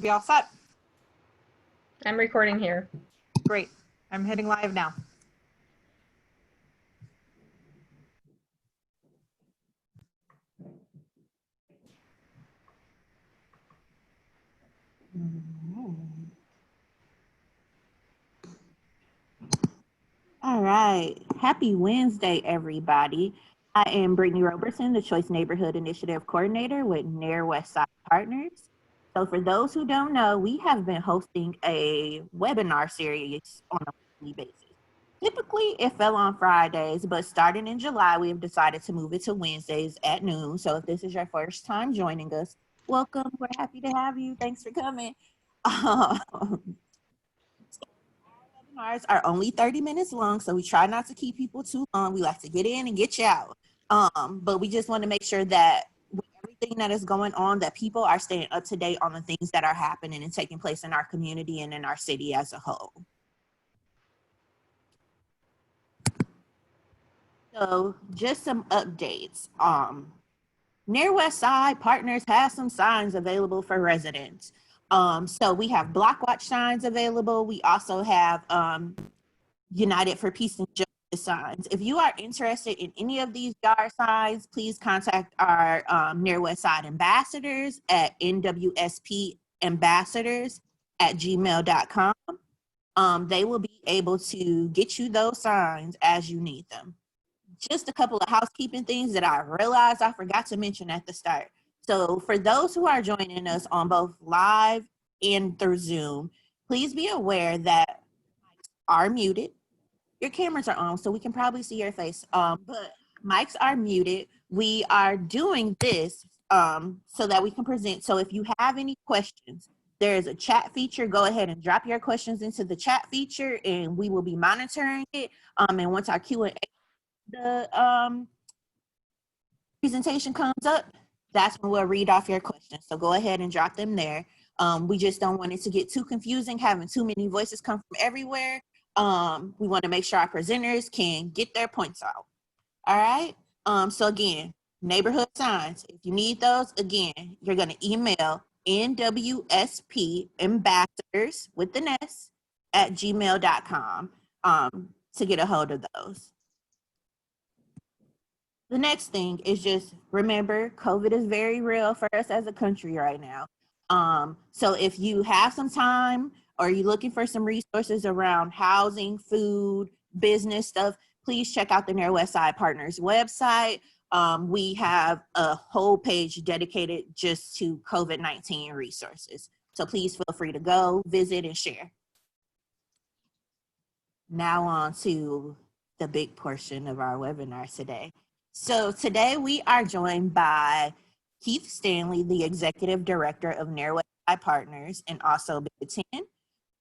Be all set? I'm recording here. Great. I'm hitting live now. All right. Happy Wednesday, everybody. I am Brittany Roberson, the Choice Neighborhood Initiative Coordinator with NWSP Partners. So for those who don't know, we have been hosting a webinar series on a weekly basis. Typically, it fell on Fridays, but starting in July, we have decided to move it to Wednesdays at noon. So if this is your first time joining us, welcome. We're happy to have you. Thanks for coming. Webinars are only 30 minutes long, so we try not to keep people too long. We like to get in and get you out. But we just want to make sure that with everything that is going on, that people are staying up to date on the things that are happening and taking place in our community and in our city as a whole. So just some updates. NWSP Partners has some signs available for residents. So we have block watch signs available. We also have United for Peace and Justice signs. If you are interested in any of these yard signs, please contact our NWSP ambassadors at NWSPambassadors@gmail.com. They will be able to get you those signs as you need them. Just a couple of housekeeping things that I realized I forgot to mention at the start. So for those who are joining us on both live and through Zoom, please be aware that mics are muted. Your cameras are on, so we can probably see your face, but mics are muted. We are doing this so that we can present. So if you have any questions, there is a chat feature. Go ahead and drop your questions into the chat feature, and we will be monitoring it. And once our Q&A the presentation comes up, that's when we'll read off your questions. So go ahead and drop them there. We just don't want it to get too confusing, having too many voices come from everywhere. We want to make sure our presenters can get their points out. All right. So again, neighborhood signs. If you need those, again, you're going to email NWSP ambassadors with an S at gmail.com to get a hold of those. The next thing is just remember, COVID is very real for us as a country right now. So if you have some time or you're looking for some resources around housing, food, business stuff, please check out the NWSP Partners website. We have a whole page dedicated just to COVID-19 resources. So please feel free to go, visit, and share. Now on to the big portion of our webinar today. So today we are joined by Keith Stanley, the Executive Director of NWSP Partners and also Bid 10.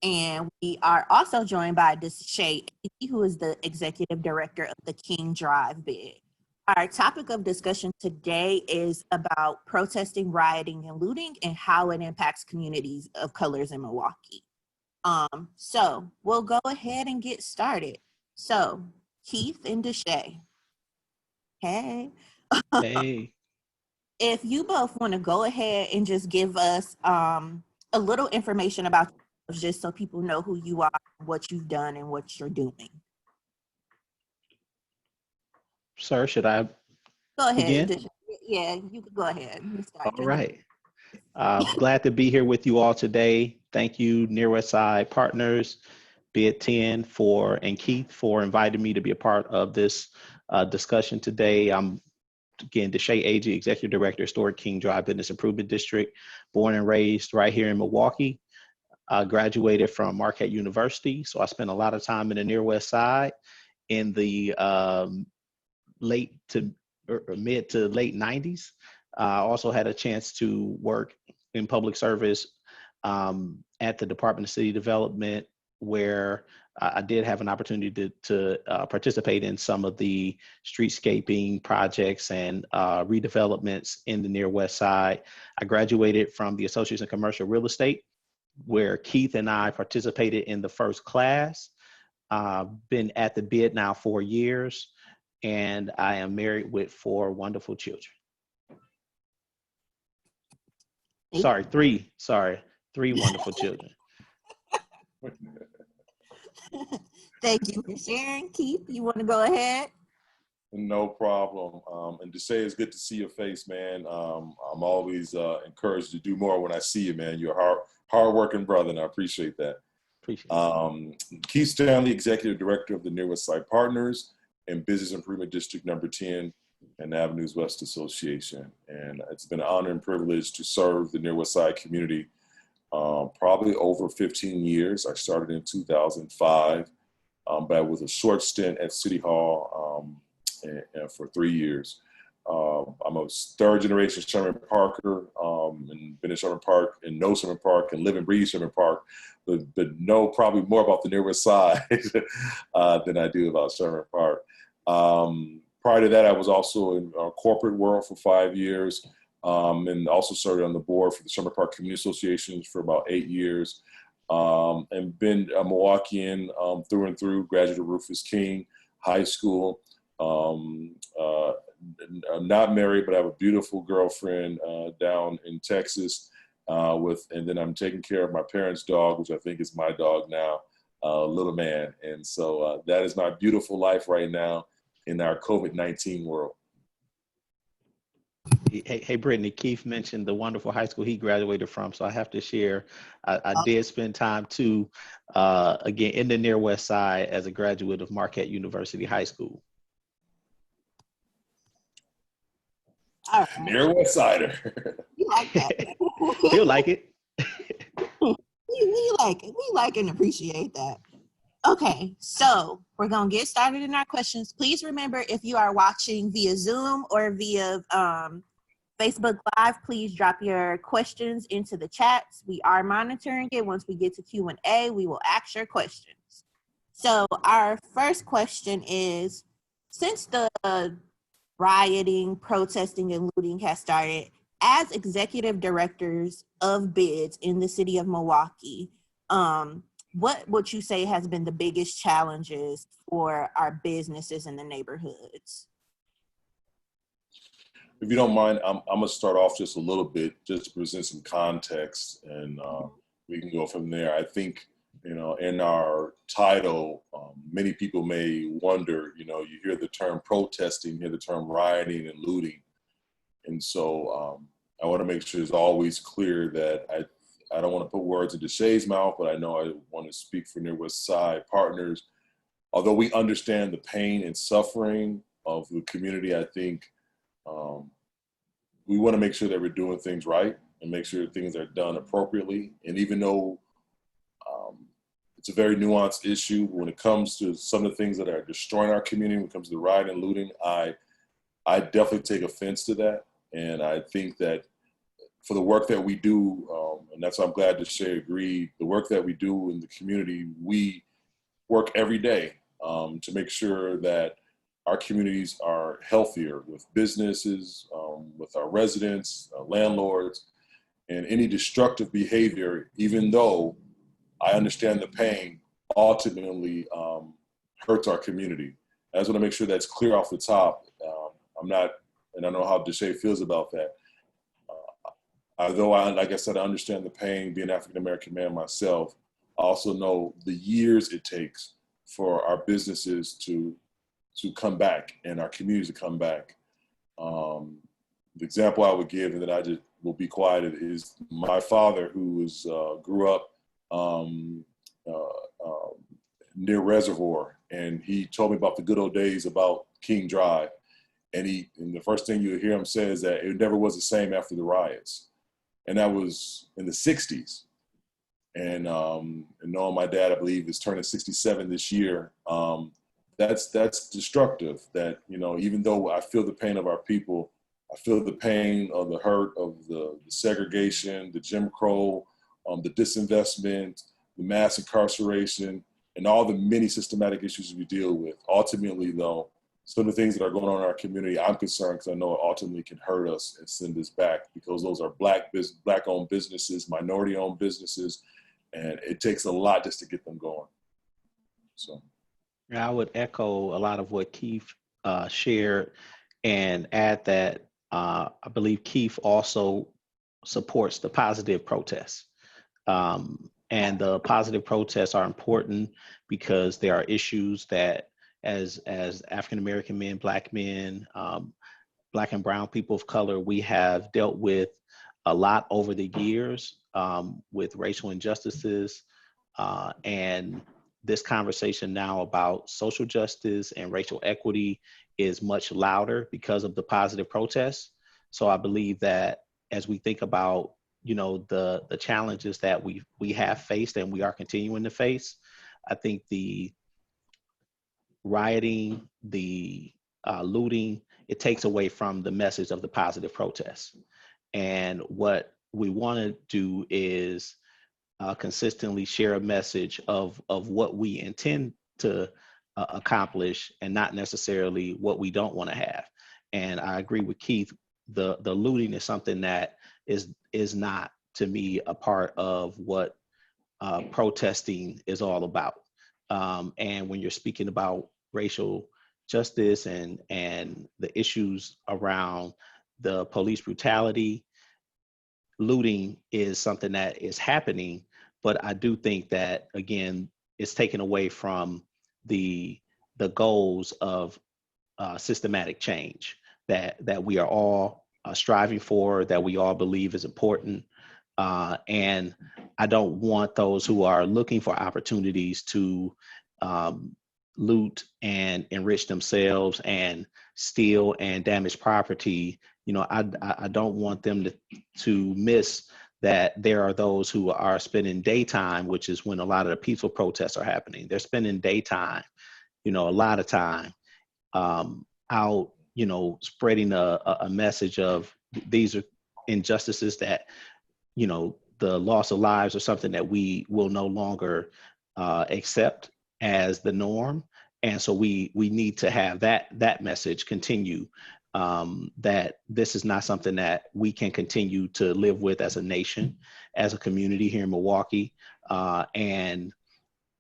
And we are also joined by Deshea, who is the Executive Director of the King Drive Bid. Our topic of discussion today is about protesting, rioting, and looting and how it impacts communities of colors in Milwaukee. So we'll go ahead and get started. So Keith and Deshea. Hey. Hey. If you both want to go ahead and just give us a little information about yourselves, just so people know who you are, what you've done, and what you're doing. Sir, should I Go ahead. begin? Yeah, you can go ahead. You start. All right. Glad to be here with you all today. Thank you, NWSP Partners, Bid 10 and Keith for inviting me to be a part of this discussion today. I'm, again, Deshea Agee, Executive Director, Historic King Drive Business Improvement District, born and raised right here in Milwaukee. Graduated from Marquette University, so I spent a lot of time in the Near West Side in the mid to late 90s. I also had a chance to work in public service at the Department of City Development, where I did have an opportunity to participate in some of the streetscaping projects and redevelopments in the Near West Side. I graduated from the Associates in Commercial Real Estate, where Keith and I participated in the first class. Been at the bid now 4 years, and I am married with 4 wonderful children. Sorry, 3. Sorry, 3 wonderful children. Thank you for sharing. Keith, you want to go ahead? No problem. And Deshea, it's good to see your face, man. I'm always encouraged to do more when I see you, man. You're a hard-working brother, and I appreciate that. Appreciate it. Keith Stanley, Executive Director of the NWSP Partners and Business Improvement District Number 10 and NWSP Association. And it's been an honor and privilege to serve the NWSP community probably over 15 years. I started in 2005, but with a short stint at City Hall and for 3 years. I'm a third generation Sherman Parker, and been in Sherman Park and know Sherman Park and live and breathe Sherman Park, but know probably more about the nearest side than I do about Sherman Park. Prior to that, I was also in our corporate world for 5 years, and also served on the board for the Sherman Park Community Association for about 8 years, and been a Milwaukeean through and through, graduate of Rufus King High School. I'm not married, but I have a beautiful girlfriend down in Texas, and then I'm taking care of my parents' dog, which I think is my dog now, Little Man. And so that is my beautiful life right now in our COVID-19 world. Hey, Brittany, Keith mentioned the wonderful high school he graduated from, so I have to share. I did spend time too, again, in the near West Side as a graduate of Marquette University High School. All right. Near West Sider. We like that. Feel like it. we like it. We like and appreciate that. Okay, so we're going to get started in our questions. Please remember, if you are watching via Zoom or via Facebook Live, please drop your questions into the chats. We are monitoring it. Once we get to Q&A, we will ask your questions. So our first question is, since the rioting, protesting, and looting has started, as executive directors of bids in the city of Milwaukee, what would you say has been the biggest challenges for our businesses in the neighborhoods? If you don't mind, I'm going to start off just a little bit, just to present some context, and we can go from there. I think, in our title, many people may wonder, you hear the term protesting, you hear the term rioting and looting. And so I want to make sure it's always clear that I don't want to put words in Deshea's mouth, but I know I want to speak for NWSP Partners. Although we understand the pain and suffering of the community, I think we want to make sure that we're doing things right and make sure things are done appropriately. And even though it's a very nuanced issue when it comes to some of the things that are destroying our community, when it comes to the rioting and looting, I definitely take offense to that. And I think that for the work that we do, and that's why I'm glad Deshea agreed, the work that we do in the community, we work every day to make sure that our communities are healthier with businesses, with our residents, landlords, and any destructive behavior, even though I understand the pain, ultimately hurts our community. I just want to make sure that's clear off the top. I'm not, and I know how Deshea feels about that. Although like I said, I understand the pain, being an African-American man myself, I also know the years it takes for our businesses to come back and our communities to come back. The example I would give, and then I just will be quiet, is my father, who grew up near Reservoir, and he told me about the good old days about King Drive. And the first thing you hear him say is that it never was the same after the riots. And that was in the 60s. And knowing my dad, I believe, is turning 67 this year, that's destructive. That, even though I feel the pain of our people, I feel the pain of the hurt of the segregation, the Jim Crow, the disinvestment, the mass incarceration, and all the many systematic issues we deal with. Ultimately, though, some of the things that are going on in our community, I'm concerned because I know it ultimately can hurt us and send us back, because those are Black-owned businesses, minority-owned businesses, and it takes a lot just to get them going. So, I would echo a lot of what Keith shared and add that I believe Keith also supports the positive protests. And the positive protests are important because there are issues that as African-American men, Black men, Black and brown people of color, we have dealt with a lot over the years with racial injustices. And this conversation now about social justice and racial equity is much louder because of the positive protests. So I believe that as we think about, you know, the challenges that we have faced and we are continuing to face, I think the rioting, the looting, it takes away from the message of the positive protests. And what we want to do is consistently share a message of what we intend to accomplish and not necessarily what we don't want to have. And I agree with Keith, the looting is something that is not, to me, a part of what protesting is all about. And when you're speaking about racial justice and the issues around the police brutality, looting is something that is happening, but I do think that, again, it's taken away from the goals of systematic change that we are all striving for, that we all believe is important. And I don't want those who are looking for opportunities to loot and enrich themselves and steal and damage property. You know, I don't want them to miss that there are those who are spending daytime, which is when a lot of the peaceful protests are happening. They're spending daytime, you know, a lot of time out, you know, spreading a message of these are injustices that, you know, the loss of lives are something that we will no longer accept as the norm. And so we need to have that message continue, that this is not something that we can continue to live with as a nation, as a community here in Milwaukee. And,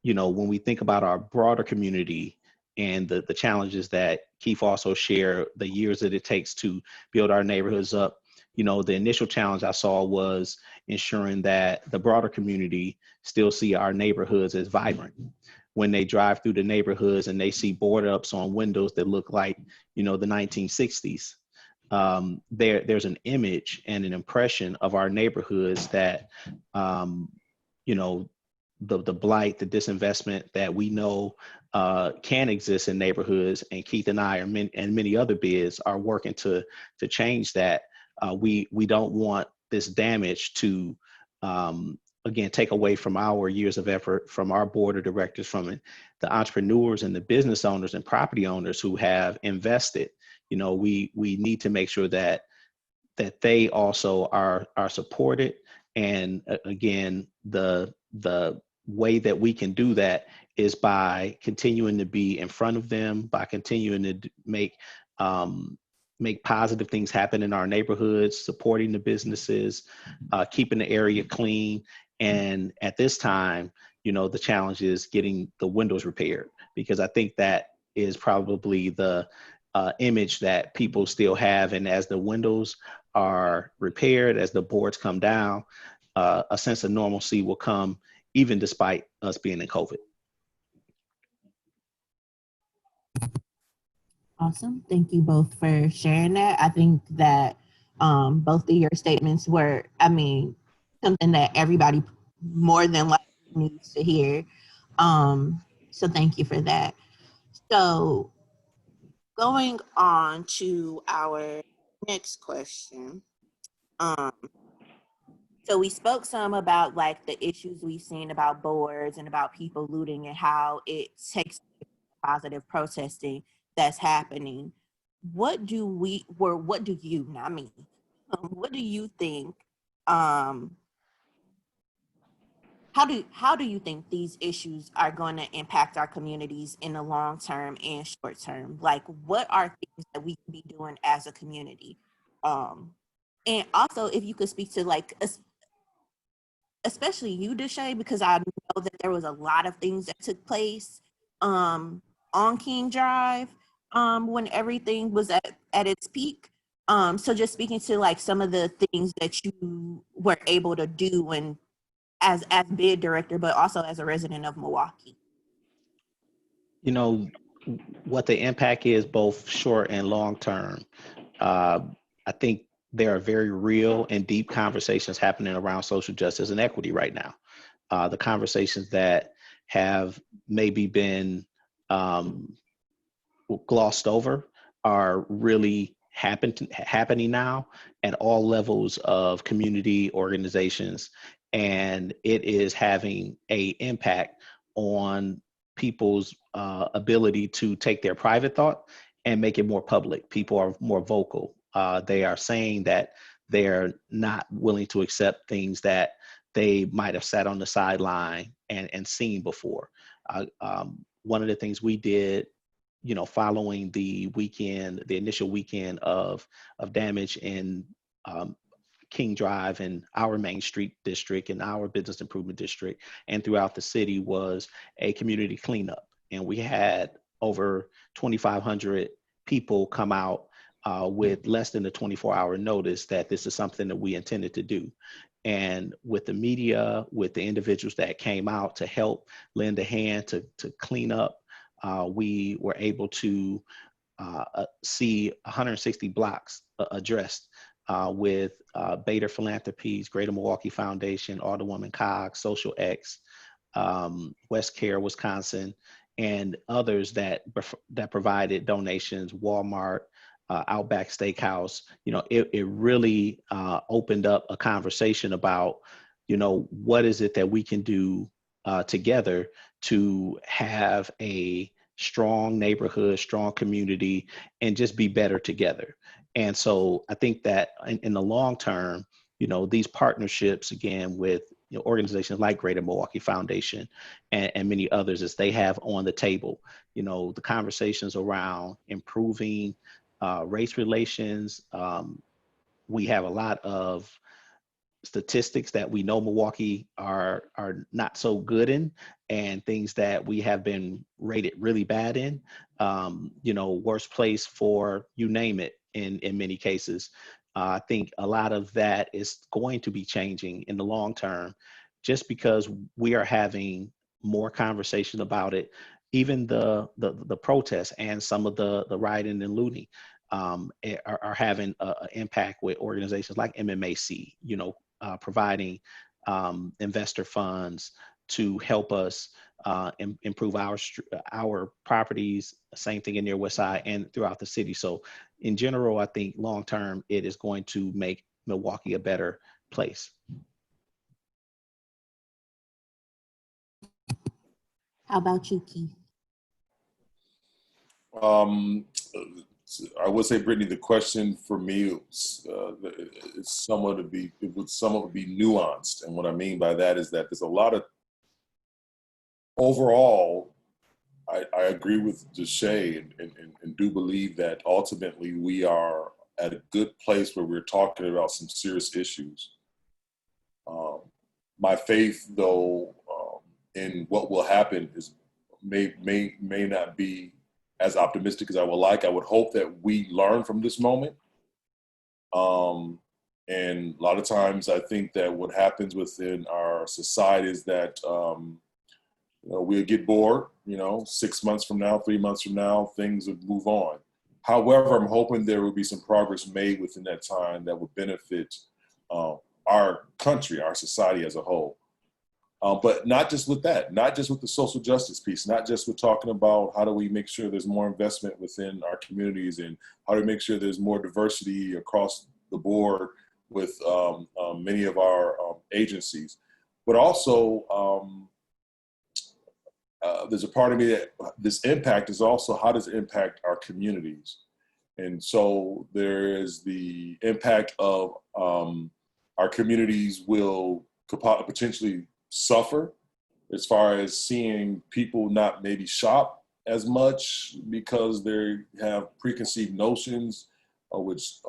you know, when we think about our broader community and the challenges that Keith also shared, the years that it takes to build our neighborhoods up, you know, the initial challenge I saw was ensuring that the broader community still see our neighborhoods as vibrant. When they drive through the neighborhoods and they see board ups on windows that look like, you know, the 1960s, there's an image and an impression of our neighborhoods that, you know, the blight, the disinvestment that we know can exist in neighborhoods. And Keith and I and many other bids are working to change that. We don't want this damage to, again, take away from our years of effort, from our board of directors, from the entrepreneurs and the business owners and property owners who have invested. You know, we need to make sure that they also are supported. And again, the way that we can do that is by continuing to be in front of them, by continuing to make positive things happen in our neighborhoods, supporting the businesses, keeping the area clean. And at this time, you know, the challenge is getting the windows repaired, because I think that is probably the image that people still have. And as the windows are repaired, as the boards come down, a sense of normalcy will come, even despite us being in COVID. Awesome. Thank you both for sharing that. I think that both of your statements were, I mean, something that everybody more than likely needs to hear. So thank you for that. So going on to our next question. So we spoke some about like the issues we've seen about boards and about people looting and how it takes positive protesting that's happening. What do you, not me, what do you think, how do you think these issues are going to impact our communities in the long term and short term? Like, what are things that we can be doing as a community? And also, if you could speak to like, especially you, Deshea, because I know that there was a lot of things that took place on King Drive when everything was at its peak. So just speaking to like some of the things that you were able to do and as bid director, but also as a resident of Milwaukee? You know, what the impact is both short and long term. I think there are very real and deep conversations happening around social justice and equity right now. The conversations that have maybe been glossed over are really happening now at all levels of community organizations, and it is having a impact on people's ability to take their private thought and make it more public. People are more vocal. They are saying that they're not willing to accept things that they might have sat on the sideline and seen before. One of the things we did, you know, following the initial weekend of damage in King Drive and our Main Street district and our business improvement district and throughout the city, was a community cleanup. And we had over 2,500 people come out with less than a 24-hour notice that this is something that we intended to do. And with the media, with the individuals that came out to help lend a hand to clean up, we were able to see 160 blocks addressed with Bader Philanthropies, Greater Milwaukee Foundation, Alderwoman Coggs, Social X, West Care, Wisconsin, and others that provided donations, Walmart, Outback Steakhouse. You know, it really opened up a conversation about, you know, what is it that we can do together to have a strong neighborhood, strong community, and just be better together. And so I think that in the long term, you know, these partnerships, again, with, you know, organizations like Greater Milwaukee Foundation and many others, as they have on the table, you know, the conversations around improving race relations. We have a lot of statistics that we know Milwaukee are not so good in, and things that we have been rated really bad in. You know, worst place for you name it in many cases. I think a lot of that is going to be changing in the long term, just because we are having more conversation about it. Even the protests and some of the rioting and looting are having an impact with organizations like MMAC, you know, providing investor funds to help us improve our properties. Same thing in near West Side and throughout the city. So in general, I think long term, it is going to make Milwaukee a better place. How about you, Keith? I would say, Brittany, the question for me would somewhat be nuanced. And what I mean by that is that there's a lot of, overall, I agree with Deshea and do believe that ultimately we are at a good place where we're talking about some serious issues. My faith, though, in what will happen is may not be as optimistic as I would like. I would hope that we learn from this moment. And a lot of times I think that what happens within our society is that you know, we'll get bored, you know, 6 months from now, 3 months from now, things would move on. However, I'm hoping there will be some progress made within that time that would benefit our country, our society as a whole. But not just with that, not just with the social justice piece, not just with talking about how do we make sure there's more investment within our communities and how to make sure there's more diversity across the board with many of our agencies. But also, there's a part of me that this impact is also, how does it impact our communities? And so there is the impact of our communities will potentially suffer as far as seeing people not maybe shop as much because they have preconceived notions, which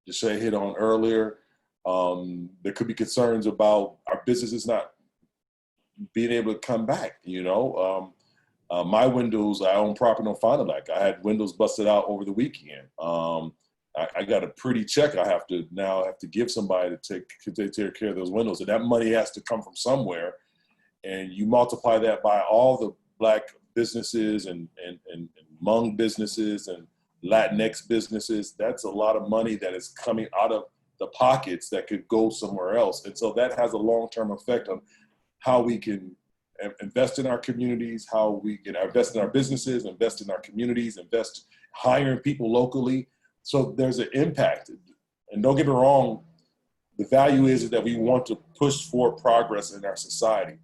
Deshea hit on earlier. There could be concerns about our businesses not being able to come back, you know. My windows, I own property on Fond du Lac. I had windows busted out over the weekend. I got a pretty check I have to give somebody to take care of those windows. And that money has to come from somewhere. And you multiply that by all the Black businesses and Hmong businesses and Latinx businesses. That's a lot of money that is coming out of the pockets that could go somewhere else. And so that has a long-term effect on how we can invest in our communities, how we can invest in our businesses, invest in our communities, invest hiring people locally. So there's an impact. And don't get me wrong, the value is that we want to push for progress in our society.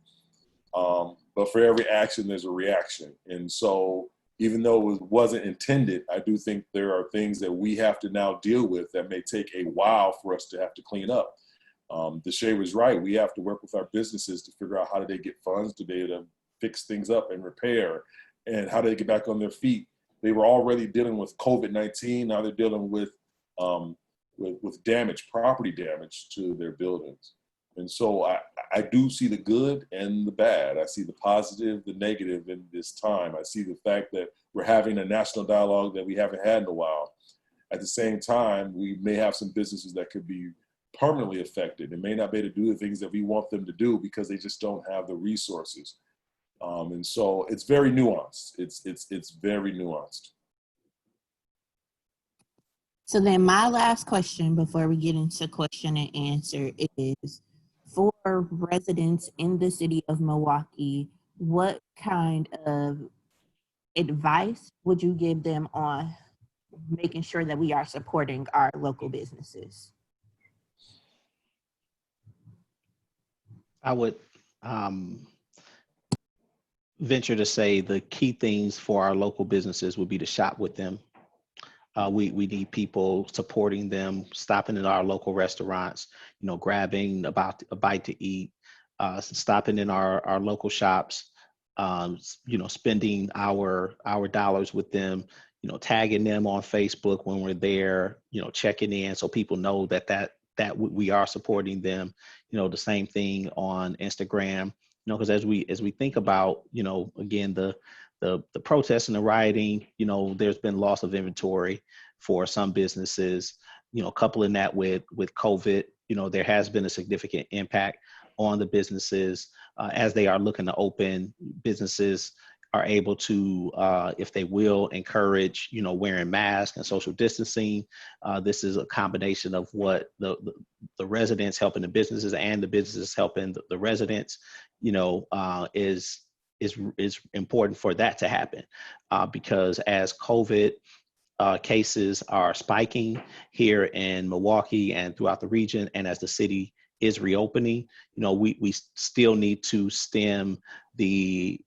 But for every action, there's a reaction. And so even though it wasn't intended, I do think there are things that we have to now deal with that may take a while for us to have to clean up. Deshea was right. We have to work with our businesses to figure out how do they get funds to be able to fix things up and repair, and how do they get back on their feet. They were already dealing with COVID-19. Now they're dealing with damage, property damage to their buildings. And so I do see the good and the bad. I see the positive, the negative in this time. I see the fact that we're having a national dialogue that we haven't had in a while. At the same time, we may have some businesses that could be permanently affected and may not be able to do the things that we want them to do because they just don't have the resources. And so it's very nuanced. It's very nuanced. So then my last question before we get into question and answer is, for residents in the city of Milwaukee, what kind of advice would you give them on making sure that we are supporting our local businesses? I would venture to say the key things for our local businesses would be to shop with them. We need people supporting them, stopping in our local restaurants, grabbing a bite to eat, stopping in our local shops, spending our dollars with them, tagging them on Facebook when we're there, checking in so people know that we are supporting them. The same thing on Instagram, because as we think about, again, the protests and the rioting, there's been loss of inventory for some businesses, coupling that with COVID, there has been a significant impact on the businesses as they are looking to open. Businesses are able to, if they will, encourage, wearing masks and social distancing. This is a combination of what the residents helping the businesses and the businesses helping the residents, is important for that to happen, because as COVID cases are spiking here in Milwaukee and throughout the region, and as the city is reopening, we still need to stem the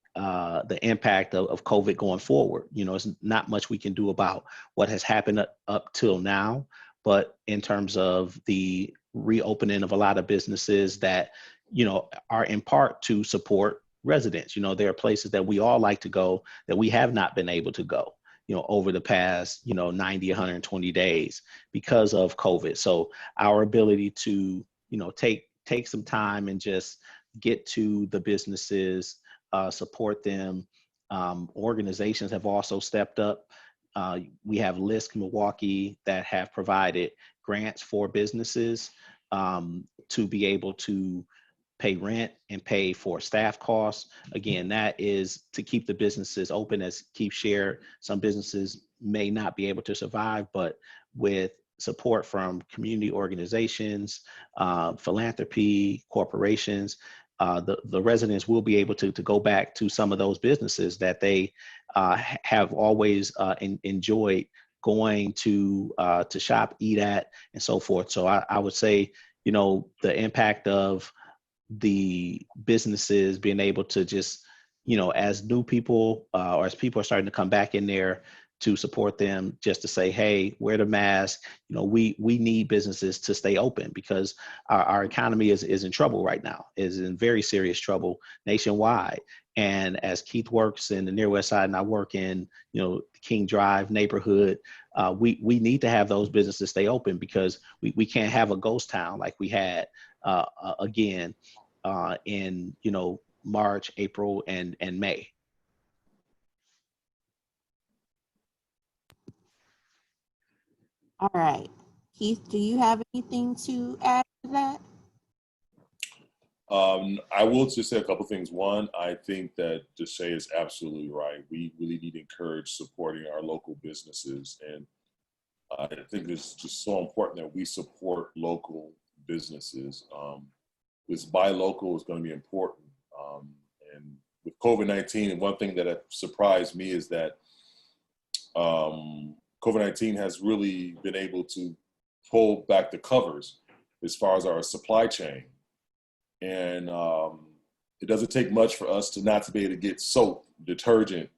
impact of COVID going forward. It's not much we can do about what has happened up till now, but in terms of the reopening of a lot of businesses that, are in part to support residents. There are places that we all like to go that we have not been able to go, over the past, 90, 120 days because of COVID. So our ability to, take some time and just get to the businesses, support them. Organizations have also stepped up. We have LISC Milwaukee that have provided grants for businesses to be able to pay rent and pay for staff costs. Again, that is to keep the businesses open. As Keith shared, some businesses may not be able to survive, but with support from community organizations, philanthropy, corporations, the residents will be able to go back to some of those businesses that they have always enjoyed going to shop, eat at, and so forth. So I would say, the impact of the businesses being able to just, as new people or as people are starting to come back in there, to support them, just to say, hey, wear the mask. We need businesses to stay open because our economy is in trouble right now, is in very serious trouble nationwide. And as Keith works in the Near West Side and I work in, King Drive neighborhood, we need to have those businesses stay open because we can't have a ghost town like we had again in, March, April, and May. All right. Keith, do you have anything to add to that? I will just say a couple things. One, I think that Deshea is absolutely right. We really need to encourage supporting our local businesses. And I think it's just so important that we support local businesses. This buy local is going to be important. And with COVID-19, and one thing that surprised me is that COVID-19 has really been able to pull back the covers as far as our supply chain. And it doesn't take much for us to not to be able to get soap, detergent,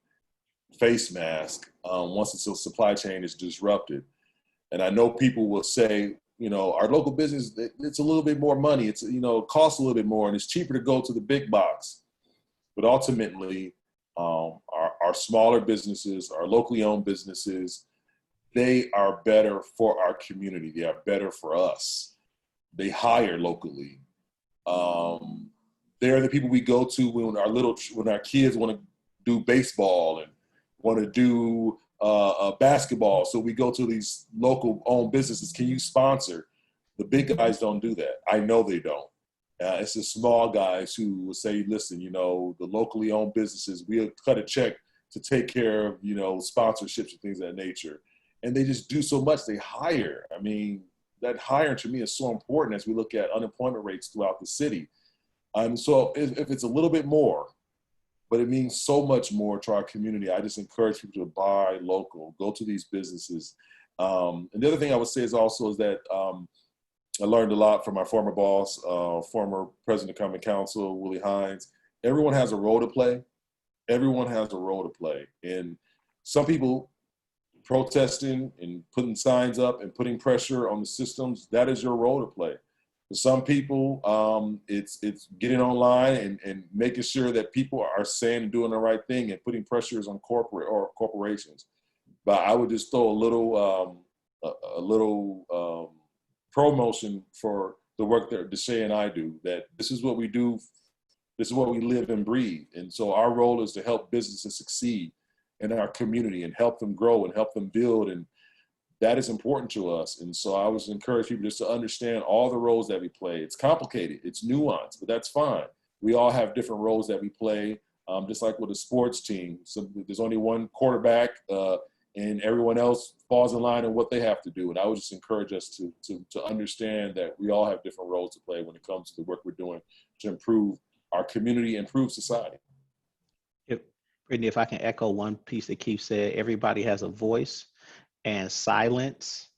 face mask once the supply chain is disrupted. And I know people will say, you know, our local business, it's a little bit more money. It's, you know, it costs a little bit more and it's cheaper to go to the big box. But ultimately, our smaller businesses, our locally owned businesses, they are better for our community. They are better for us. They hire locally. They're the people we go to when our kids want to do baseball and want to do basketball. So we go to these local owned businesses. Can you sponsor? The big guys don't do that. I know they don't. It's the small guys who will say, listen, you know, the locally owned businesses, we'll cut a check to take care of, you know, sponsorships and things of that nature. And they just do so much. They hire. I mean, that hiring to me is so important as we look at unemployment rates throughout the city. So if it's a little bit more, but it means so much more to our community, I just encourage people to buy local, go to these businesses. And the other thing I would say is that I learned a lot from my former boss, former president of Common Council, Willie Hines. Everyone has a role to play. Everyone has a role to play. And some people protesting and putting signs up and putting pressure on the systems, that is your role to play. For some people, it's getting online and making sure that people are saying and doing the right thing and putting pressures on corporations. But I would just throw a little promotion for the work that Deshea and I do, that this is what we do, this is what we live and breathe. And so our role is to help businesses succeed in our community and help them grow and help them build. And that is important to us. And so I always encourage people just to understand all the roles that we play. It's complicated, it's nuanced, but that's fine. We all have different roles that we play, just like with a sports team. So there's only one quarterback and everyone else falls in line on what they have to do. And I would just encourage us to understand that we all have different roles to play when it comes to the work we're doing to improve our community, improve society. Brittany, if I can echo one piece that Keith said, everybody has a voice and silence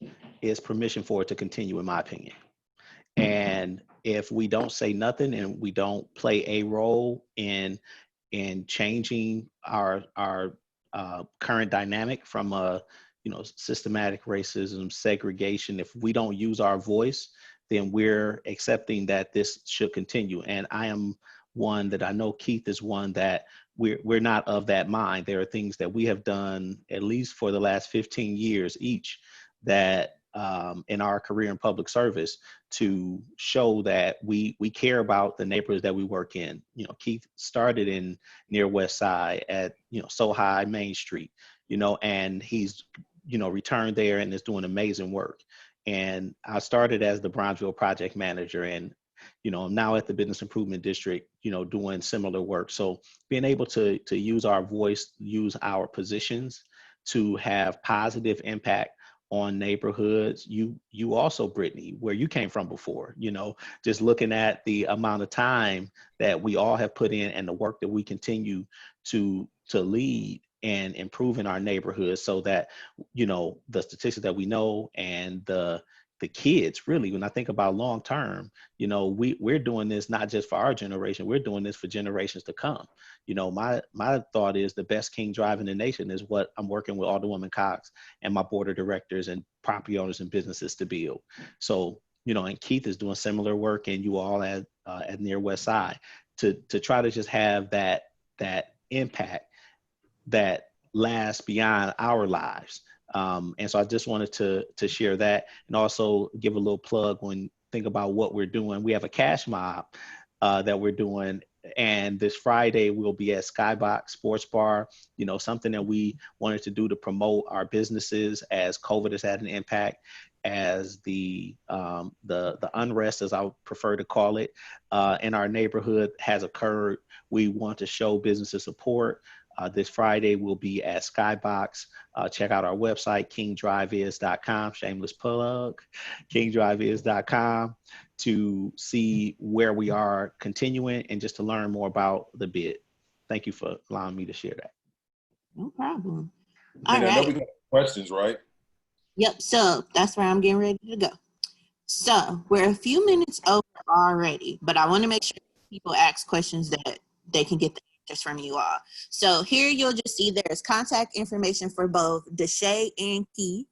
is permission for it to continue, in my opinion. And if we don't say nothing and we don't play a role in changing our current dynamic from systematic racism, segregation, if we don't use our voice, then we're accepting that this should continue. And I am one that I know Keith is one that we're not of that mind. There are things that we have done at least for the last 15 years each that in our career in public service to show that we care about the neighborhoods that we work in. You know, Keith started in near West Side at, So High Main Street, and he's, returned there and is doing amazing work. And I started as the Brownsville project manager, and I'm now at the Business Improvement District, doing similar work. So being able to use our voice, use our positions to have positive impact on neighborhoods. You also, Brittany, where you came from before, just looking at the amount of time that we all have put in and the work that we continue to lead and improve in our neighborhoods, so that, the statistics that we know and the kids, really, when I think about long term, we're doing this not just for our generation, we're doing this for generations to come. My thought is the best King Drive in the nation is what I'm working with Alderwoman Cox and my board of directors and property owners and businesses to build. So, and Keith is doing similar work, and you all at Near West Side to try to just have that impact that lasts beyond our lives. And so I just wanted to share that, and also give a little plug when think about what we're doing. We have a cash mob that we're doing And this Friday we'll be at Skybox Sports Bar, something that we wanted to do to promote our businesses as COVID has had an impact, as the unrest, as I would prefer to call it, in our neighborhood has occurred. We want to show businesses support. This Friday we'll be at Skybox. Check out our website, kingdriveis.com, shameless plug, kingdriveis.com, to see where we are continuing and just to learn more about the bid. Thank you for allowing me to share that. No problem. And All I know right. we got questions, right? Yep. So that's where I'm getting ready to go. So we're a few minutes over already, but I want to make sure people ask questions that they can get the answers from you all. So here you'll just see there's contact information for both Deshea and Keith.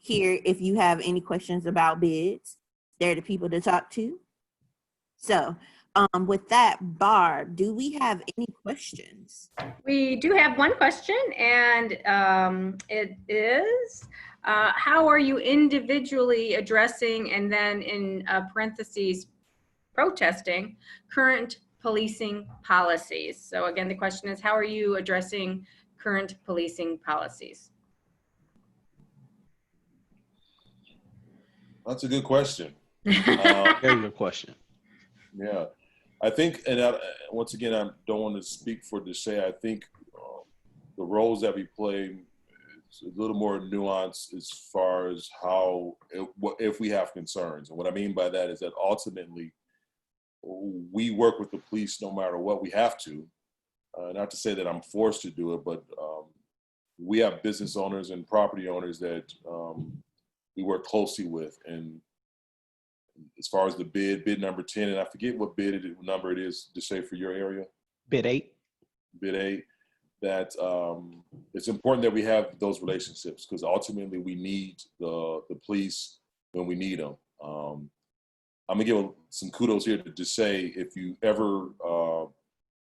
Here, if you have any questions about bids, they're the people to talk to. So with that, Barb, do we have any questions? We do have one question, and it is, how are you individually addressing, and then in parentheses, protesting current policing policies? So again, the question is, how are you addressing current policing policies? That's a good question. Very good question. Yeah, I think, and once again, I don't want to speak for Deshea. I think the roles that we play is a little more nuanced as far as how, if we have concerns. And what I mean by that is that ultimately we work with the police no matter what. We have to. Not to say that I'm forced to do it, but we have business owners and property owners that we work closely with. And as far as the bid number 10, and I forget what number it is to say for your area. Bid 8. Bid 8, that it's important that we have those relationships, because ultimately we need the police when we need them. I'm gonna give some kudos here to Deshea. If you ever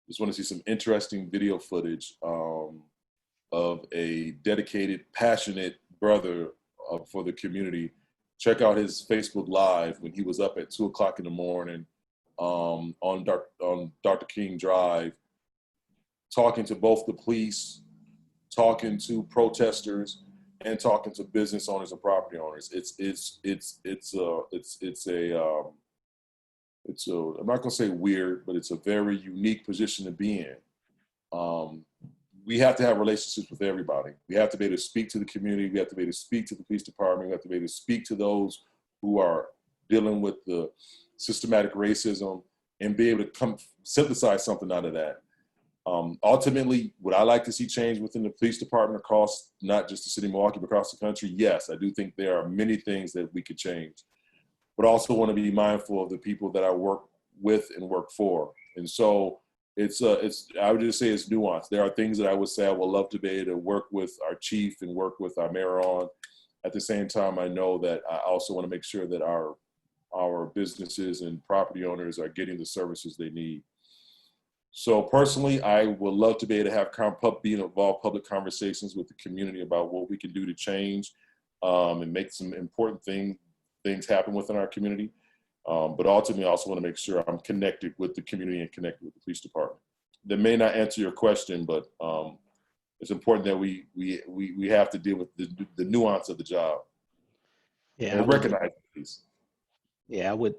just want to see some interesting video footage of a dedicated, passionate brother for the community, check out his Facebook Live when he was up at 2 o'clock in the morning on Dr. King Drive, talking to both the police, talking to protesters, and talking to business owners and property owners. I'm not gonna say weird, but it's a very unique position to be in. We have to have relationships with everybody. We have to be able to speak to the community. We have to be able to speak to the police department. We have to be able to speak to those who are dealing with the systematic racism and be able to synthesize something out of that. Ultimately, would I like to see change within the police department across not just the city of Milwaukee, but across the country? Yes, I do think there are many things that we could change, but also want to be mindful of the people that I work with and work for. And so I would just say it's nuanced. There are things that I would say I would love to be able to work with our chief and work with our mayor on. At the same time, I know that I also want to make sure that our businesses and property owners are getting the services they need. So personally, I would love to be able to have being involved public conversations with the community about what we can do to change and make some important things happen within our community. But ultimately, I also want to make sure I'm connected with the community and connected with the police department. That may not answer your question, but it's important that we have to deal with the nuance of the job. Yeah, and recognize these. Yeah, I would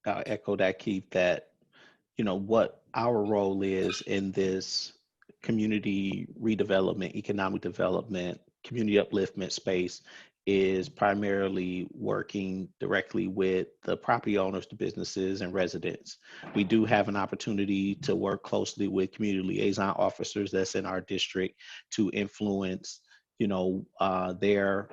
echo that, Keith, that what our role is in this community redevelopment, economic development, community upliftment space is primarily working directly with the property owners, the businesses, and residents. We do have an opportunity to work closely with community liaison officers that's in our district to influence their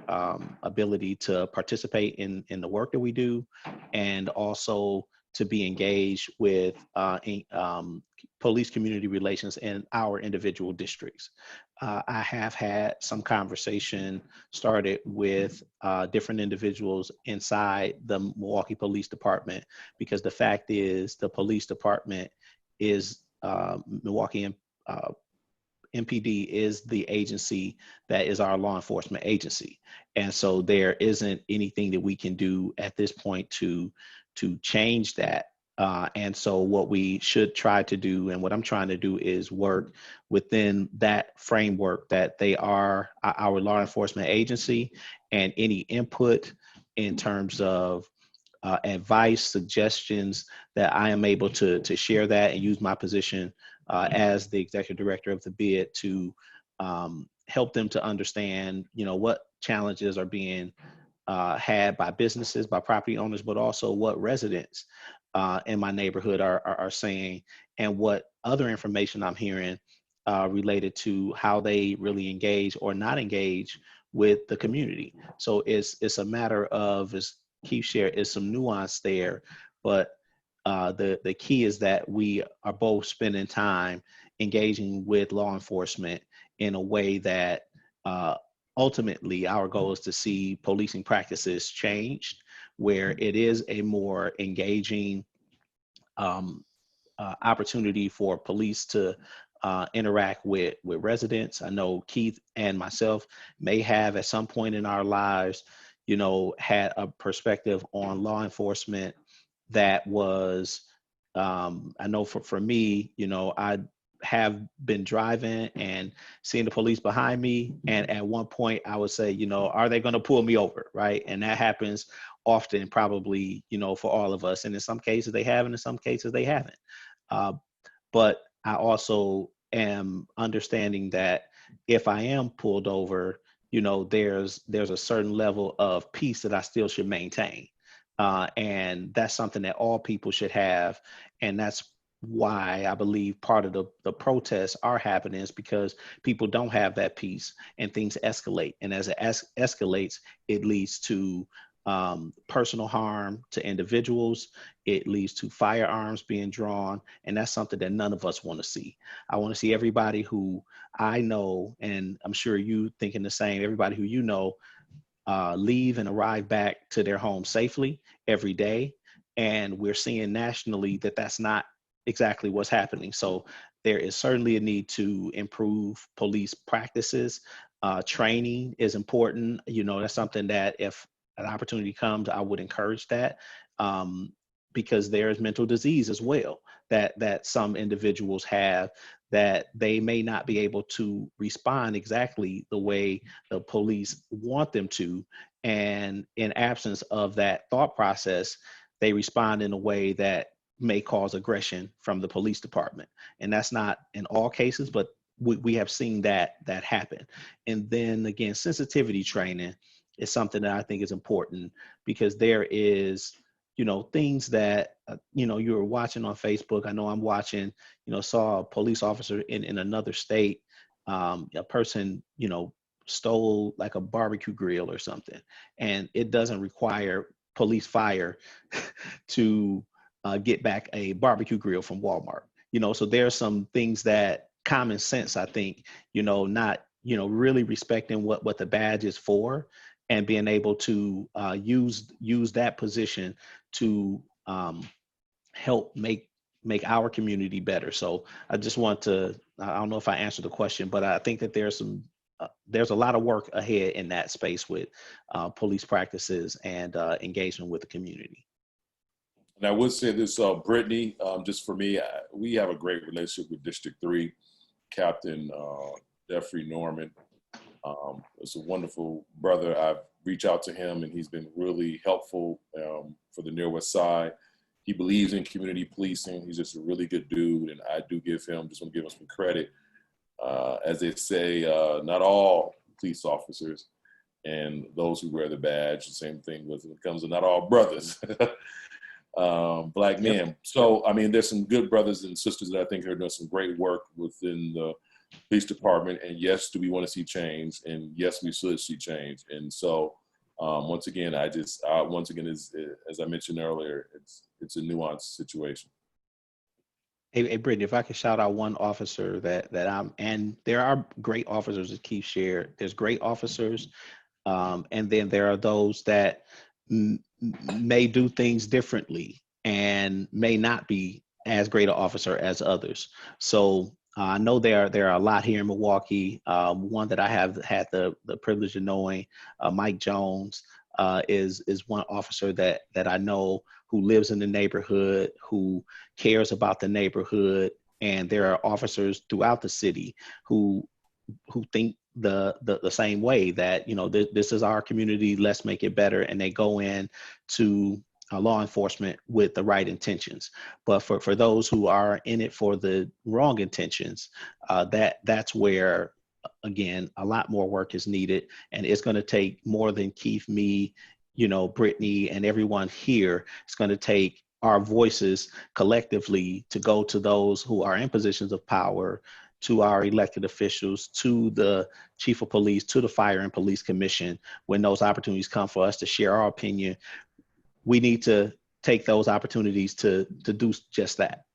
ability to participate in the work that we do, and also to be engaged with police community relations in our individual districts. I have had some conversation started with different individuals inside the Milwaukee Police Department, because the fact is the police department is Milwaukee MPD is the agency that is our law enforcement agency. And so there isn't anything that we can do at this point to change that. And so what we should try to do, and what I'm trying to do, is work within that framework that they are our law enforcement agency, and any input in terms of advice, suggestions, that I am able to share that and use my position as the executive director of the bid to help them to understand, what challenges are being had by businesses, by property owners, but also what residents in my neighborhood are saying, and what other information I'm hearing related to how they really engage or not engage with the community. So it's a matter of, as Keith shared, is some nuance there, but the key is that we are both spending time engaging with law enforcement in a way that ultimately our goal is to see policing practices changed, where it is a more engaging opportunity for police to interact with residents. I know Keith and myself may have at some point in our lives, had a perspective on law enforcement that was, I know for me, I have been driving and seeing the police behind me. And at one point I would say, are they going to pull me over? Right. And that happens often, probably, for all of us. And in some cases they have, and in some cases they haven't. But I also am understanding that if I am pulled over, there's a certain level of peace that I still should maintain. And that's something that all people should have. And that's why I believe part of the protests are happening, is because people don't have that peace and things escalate. And as it escalates, it leads to personal harm to individuals. It leads to firearms being drawn. And that's something that none of us want to see. I want to see everybody who I know, and I'm sure you thinking the same, everybody who leave and arrive back to their home safely every day. And we're seeing nationally that that's not exactly what's happening. So there is certainly a need to improve police practices. Training is important. That's something that if an opportunity comes, I would encourage that, because there's mental disease as well that some individuals have, that they may not be able to respond exactly the way the police want them to. And in absence of that thought process, they respond in a way that may cause aggression from the police department. And that's not in all cases, but we have seen that happen. And then again, sensitivity training is something that I think is important, because there is, things that, you were watching on Facebook. I know I'm watching, saw a police officer in another state, a person, stole like a barbecue grill or something. And it doesn't require police fire to get back a barbecue grill from Walmart. So there are some things that common sense, I think, not, really respecting what the badge is for, and being able to use that position to help make our community better. So I just want to, I don't know if I answered the question, but I think that there's a lot of work ahead in that space with police practices and engagement with the community. And I would say this, Brittany, just for me, we have a great relationship with District 3, Captain Jeffrey Norman. It's a wonderful brother. I've reached out to him, and he's been really helpful for the Near West Side. He believes in community policing. He's just a really good dude, and I do just want to give him some credit. As they say, not all police officers and those who wear the badge, the same thing when it comes to not all brothers. Black men. Yep. So, I mean, there's some good brothers and sisters that I think are doing some great work within the police department. And yes, do we want to see change? And yes, we should see change. And so, once again, as I mentioned earlier, it's a nuanced situation. Hey, Brittany, if I could shout out one officer and there are great officers, as Keith shared. There's great officers, and then there are those that may do things differently and may not be as great an officer as others. So I know there are a lot here in Milwaukee. One that I have had the privilege of knowing, Mike Jones, is one officer that I know who lives in the neighborhood, who cares about the neighborhood. And there are officers throughout the city who think the same way, that, you know, this is our community, let's make it better. And they go in to law enforcement with the right intentions. But for those who are in it for the wrong intentions, that's where, again, a lot more work is needed. And it's going to take more than Keith, me, you know, Brittany, and everyone here. It's going to take our voices collectively to go to those who are in positions of power, to our elected officials, to the chief of police, to the fire and police commission. When those opportunities come for us to share our opinion, we need to take those opportunities to do just that.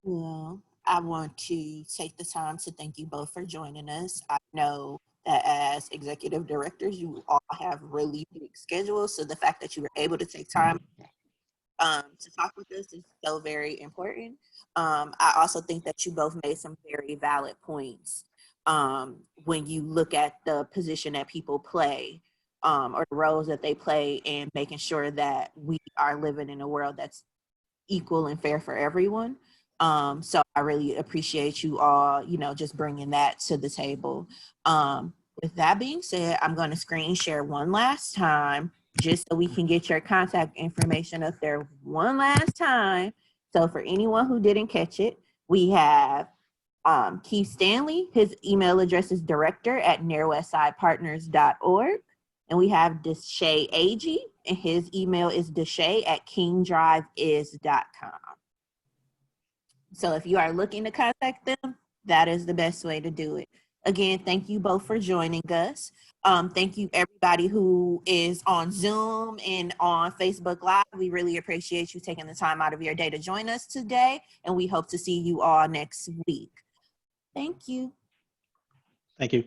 Well, I want to take the time to thank you both for joining us. I know that as executive directors, you all have really big schedules. So the fact that you were able to take time to talk with us is so very important. I also think that you both made some very valid points when you look at the position that people play or the roles that they play in making sure that we are living in a world that's equal and fair for everyone. So I really appreciate you all, you know, just bringing that to the table. With that being said, I'm going to screen share one last time, just so we can get your contact information up there one last time. So for anyone who didn't catch it, we have Keith Stanley. His email address is director@nearwestsidepartners.org. And we have Deshea Agee, and his email is deshea@kingdriveis.com. So if you are looking to contact them, that is the best way to do it. Again, thank you both for joining us. Thank you everybody who is on Zoom and on Facebook Live. We really appreciate you taking the time out of your day to join us today, and we hope to see you all next week. Thank you. Thank you.